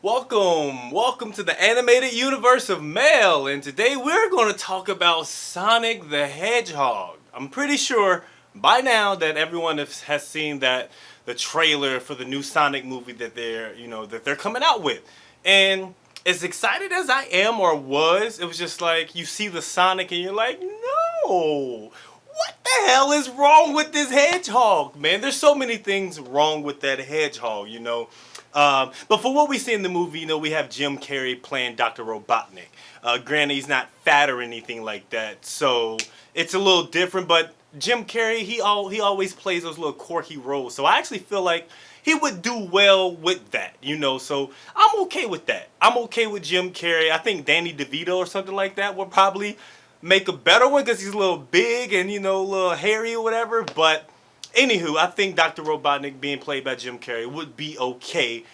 Welcome to the animated universe of Mail, and today we're going to talk about Sonic the Hedgehog. I'm pretty sure by now that everyone has seen the trailer for the new Sonic movie that they're coming out with. And as excited as I am or was, it was just like you see the Sonic and you're like, no. What the hell is wrong with this hedgehog, man? There's so many things wrong with that hedgehog. But for what we see in the movie, we have Jim Carrey playing Dr. Robotnik. Granted, he's not fat or anything like that, so it's a little different. But Jim Carrey, he always plays those little quirky roles. So I actually feel like he would do well with that. So I'm okay with that. I'm okay with Jim Carrey. I think Danny DeVito or something like that would probably make a better one because he's a little big and a little hairy or whatever. But anywho, I think Dr. Robotnik being played by Jim Carrey would be okay.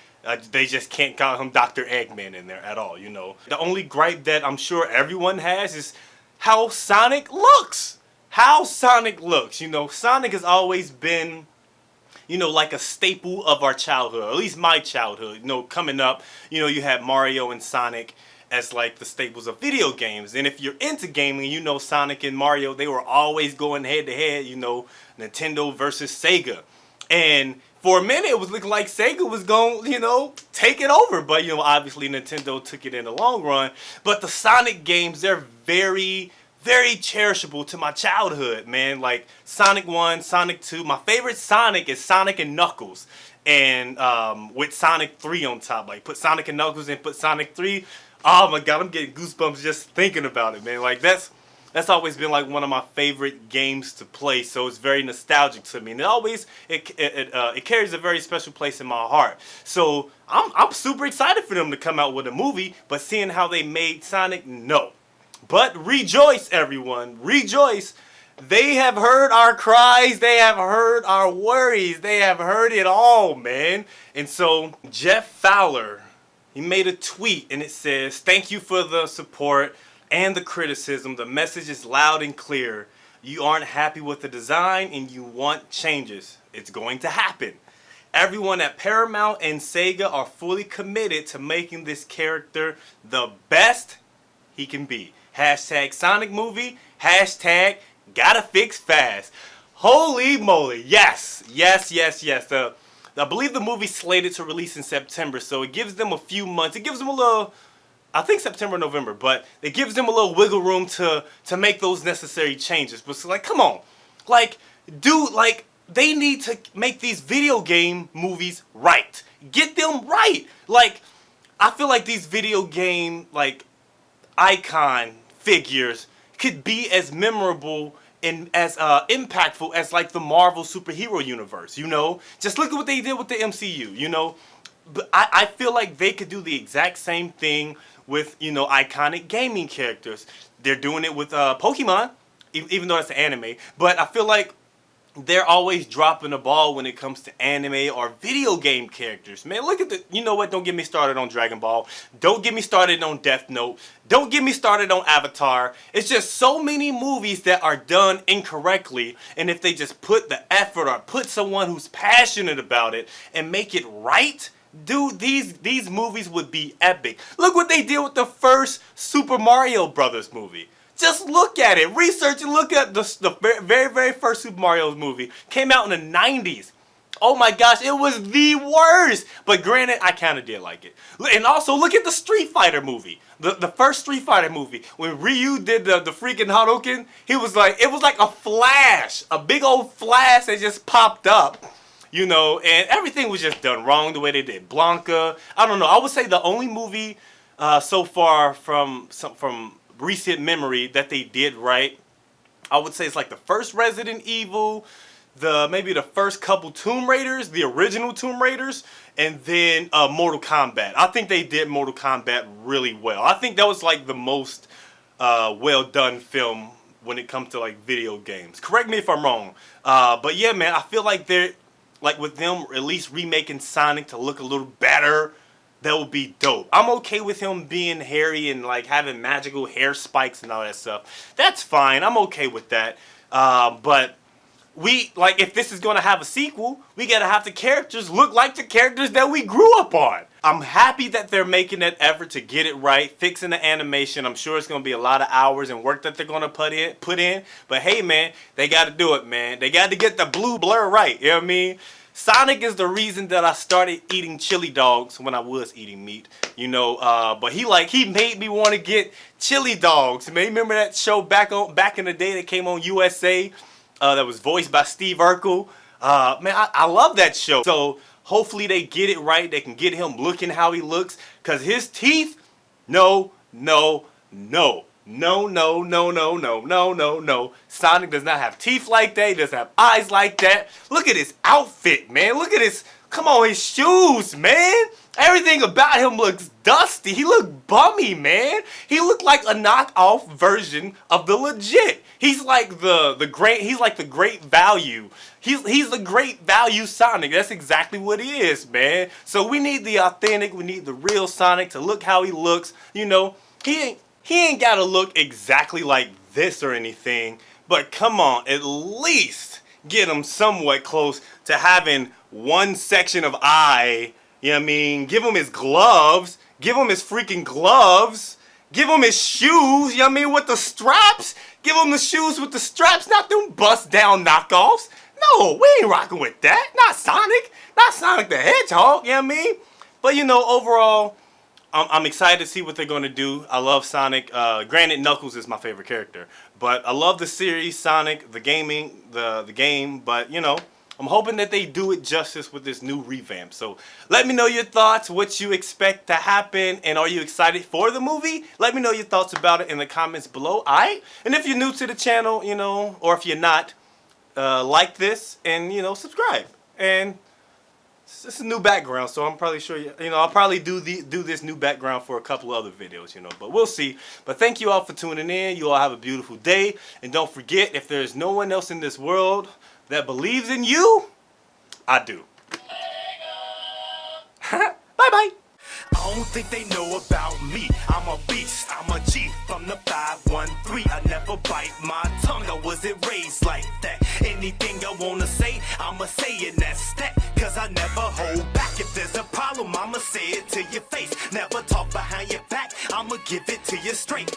They just can't call him Dr. Eggman in there at all. The only gripe that I'm sure everyone has is how Sonic looks. How Sonic looks. Sonic has always been like a staple of our childhood, or at least my childhood. Coming up, you had Mario and Sonic as like the staples of video games. And if you're into gaming, Sonic and Mario, they were always going head to head, Nintendo versus Sega. And for a minute, it was looking like Sega was going, take it over. But, obviously Nintendo took it in the long run. But the Sonic games, they're very, very cherishable to my childhood, man. Like Sonic 1, Sonic 2. My favorite Sonic is Sonic and Knuckles. And with Sonic 3 on top. Like put Sonic and Knuckles and put Sonic 3. Oh my god, I'm getting goosebumps just thinking about it, man. Like that's always been like one of my favorite games to play, so it's very nostalgic to me, and it carries a very special place in my heart. So I'm super excited for them to come out with a movie, but seeing how they made Sonic, no. But rejoice, everyone, rejoice. They have heard our cries, they have heard our worries, they have heard it all, man. And so Jeff Fowler, he made a tweet and it says, "Thank you for the support and the criticism. The message is loud and clear. You aren't happy with the design and you want changes. It's going to happen. Everyone at Paramount and Sega are fully committed to making this character the best he can be. Hashtag Sonic movie. Hashtag gotta fix fast." Holy moly. Yes. I believe the movie's slated to release in September, so it gives them a few months. It gives them a little, I think September, November, but it gives them a little wiggle room to make those necessary changes. But it's like, come on. Like, dude, like, they need to make these video game movies right. Get them right. Like, I feel like these video game, like, icon figures could be as memorable and as impactful as like the Marvel superhero universe, Just look at what they did with the MCU, But I feel like they could do the exact same thing with, iconic gaming characters. They're doing it with Pokemon, even though it's an anime. But I feel like they're always dropping the ball when it comes to anime or video game characters. Man, look at you know what? Don't get me started on Dragon Ball. Don't get me started on Death Note. Don't get me started on Avatar. It's just so many movies that are done incorrectly. And if they just put the effort or put someone who's passionate about it and make it right, dude, these movies would be epic. Look what they did with the first Super Mario Brothers movie. Just look at it. Research and look at the very, very first Super Mario movie. Came out in the 90s. Oh my gosh, it was the worst. But granted, I kind of did like it. And also, look at the Street Fighter movie. The first Street Fighter movie. When Ryu did the freaking Hadouken, it was like a flash. A big old flash that just popped up. And everything was just done wrong the way they did Blanca. I don't know. I would say the only movie so far from recent memory that they did right, I would say it's like the first Resident Evil, maybe the first couple Tomb Raiders, the original Tomb Raiders, and then Mortal Kombat. I think they did Mortal Kombat really well. I think that was like the most well done film when it comes to like video games. Correct me if I'm wrong. But yeah, man, I feel like they're like with them at least remaking Sonic to look a little better. That would be dope. I'm okay with him being hairy and like having magical hair spikes and all that stuff. That's fine. I'm okay with that. But if this is gonna have a sequel, we gotta have the characters look like the characters that we grew up on. I'm happy that they're making that effort to get it right, fixing the animation. I'm sure it's gonna be a lot of hours and work that they're gonna put in. But hey, man, they gotta do it, man. They gotta get the blue blur right. You know what I mean? Sonic is the reason that I started eating chili dogs when I was eating meat, you know. But he made me want to get chili dogs. Man, remember that show back in the day that came on USA? That was voiced by Steve Urkel. Man, I love that show. So hopefully they get it right. They can get him looking how he looks. Because his teeth, no. Sonic does not have teeth like that. He doesn't have eyes like that. Look at his outfit, man. Look at his, come on, his shoes, man. Everything about him looks dusty. He looked bummy, man. He looked like a knockoff version of the legit. He's like the great value. He's the great value Sonic. That's exactly what he is, man. So we need the authentic, we need the real Sonic to look how he looks. You know, he ain't gotta look exactly like this or anything, but come on, at least get him somewhat close to having one section of eye. You know what I mean? Give him his gloves. Give him his freaking gloves. Give him his shoes. You know what I mean? With the straps. Give him the shoes with the straps. Not them bust down knockoffs. No, we ain't rocking with that. Not Sonic. Not Sonic the Hedgehog. You know what I mean? But you know, overall, I'm excited to see what they're going to do. I love Sonic. Granted, Knuckles is my favorite character. But I love the series, Sonic, the game. But, you know, I'm hoping that they do it justice with this new revamp. So let me know your thoughts, what you expect to happen, and are you excited for the movie? Let me know your thoughts about it in the comments below, alright? And if you're new to the channel, you know, or if you're not, like this and, you know, subscribe. And it's a new background, so I'm probably sure, you know, I'll probably do this new background for a couple other videos, you know, but we'll see. But thank you all for tuning in. You all have a beautiful day. And don't forget, if there's no one else in this world that believes in you, I do. Bye-bye. I don't think they know about me. I'm a beast, I'm a G from the 513. I never bite my tongue, I wasn't raised like that. Anything I wanna say, I'ma say, and that's that. Cause I never hold back. If there's a problem, I'ma say it to your face. Never talk behind your back, I'ma give it to you straight.